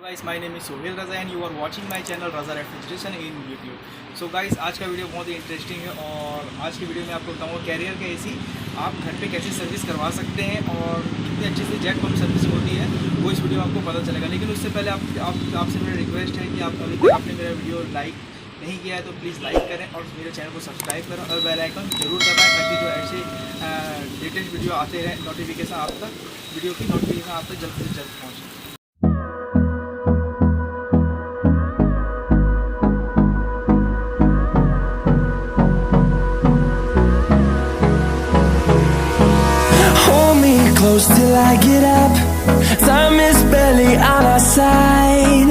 Guys my name is Sohail Raza and you are watching my channel Raza refrigeration in YouTube. So guys आज का video बहुत ही interesting है और आज की वीडियो में आपको बताऊंगा कैरियर के एसी आप घर पे कैसे सर्विस करवा सकते हैं और कितने अच्छे से जेट पंप सर्विस होती है वो इस वीडियो में आपको पता चलेगा। लेकिन उससे पहले आपसे मेरा रिक्वेस्ट है कि आप अभी तक आपने मेरा वीडियो लाइक नहीं किया है तो प्लीज़ लाइक करें और मेरे चैनल को सब्सक्राइब करें और बेल आइकन जरूर दबाएं ताकि जो ऐसे लेटेस्ट वीडियो आते रहे नोटिफिकेशन आप तक वीडियो की नोटिफिकेशन आप तक जल्द से जल्द पहुँचे। Close till I get up. Time is barely on our side.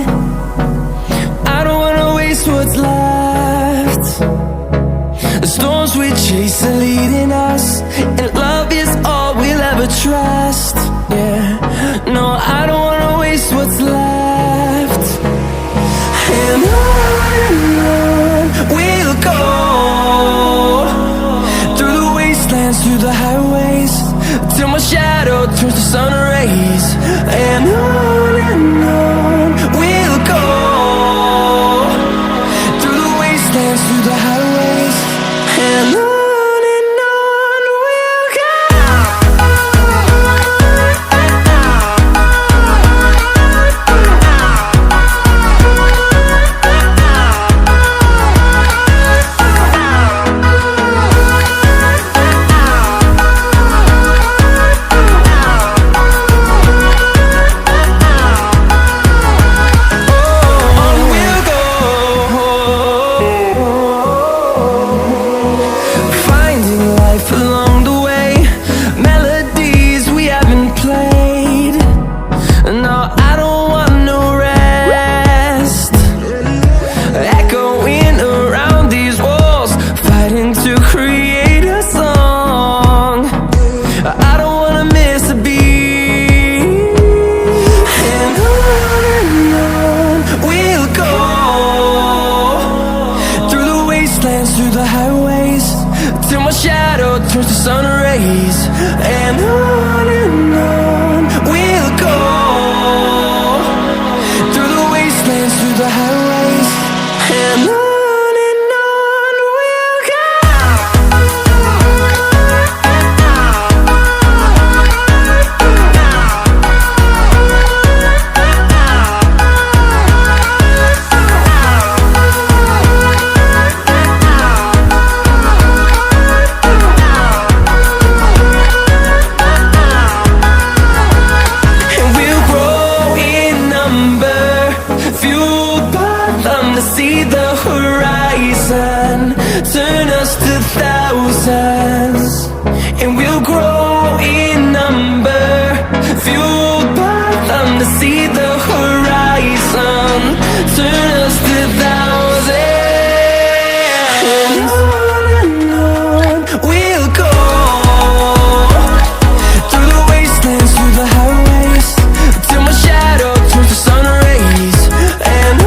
I don't wanna waste what's left. The storms we chase are leading us, and love is all we'll ever trust. Yeah, no, I don't wanna waste what's left. And on we'll go, through the wastelands, through the highways, till my shadow turns to sun rays. And on we'll go, through the wastelands, through the highways, and on we'll go. Through the highways, till my shadow turns to sun rays. And on we'll go, through the wastelands, through the highways, and on we'll go. See the horizon turn us to thousands, and we'll grow in number, fueled by them to see the horizon turn us to thousands. And on we'll go, through the wastelands, through the highways, till my shadow turns to sun rays. And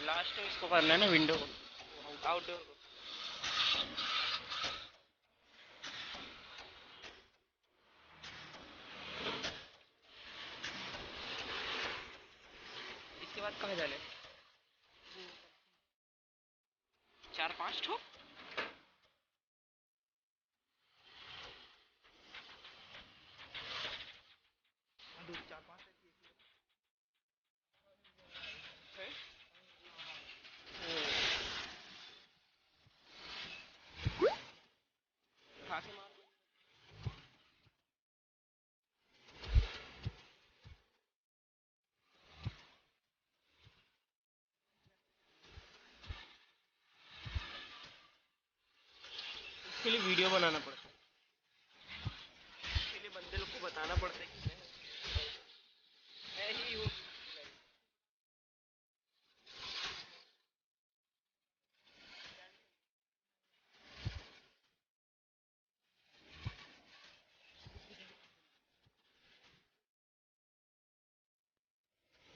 last में इसको करना है ना, window को, outdoor को। इसके बाद कहाँ जाने? 4-5 ठो। खा के मार। इसके लिए वीडियो बनाना पड़ता है, इसके लिए बंदे लोग को बताना पड़ता है कि मैं ही हूँ।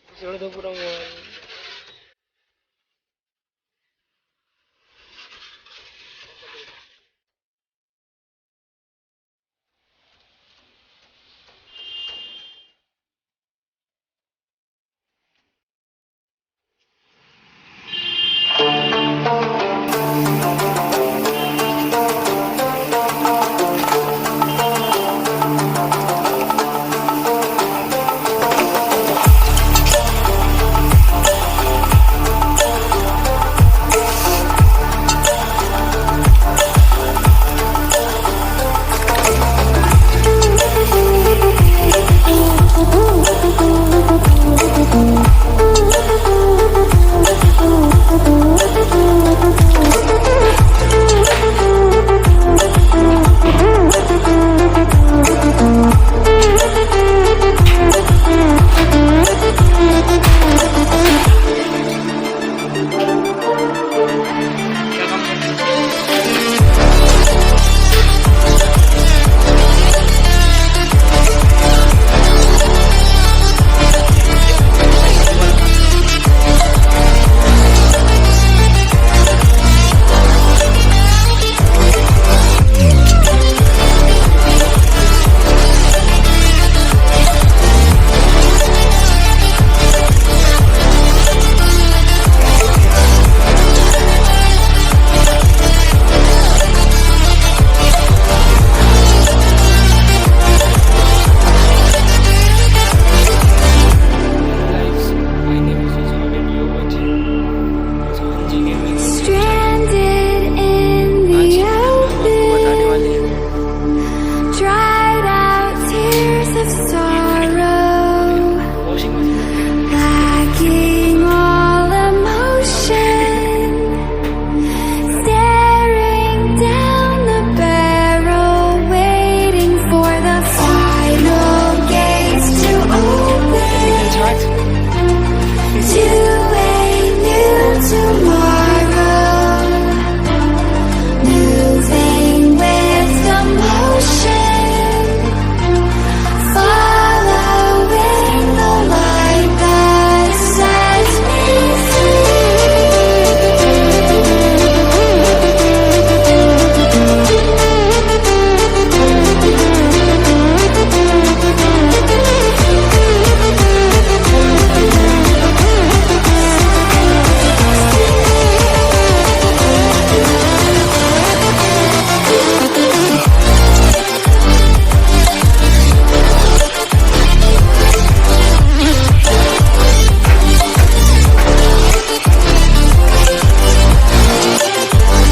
छोड़ दो पूरा।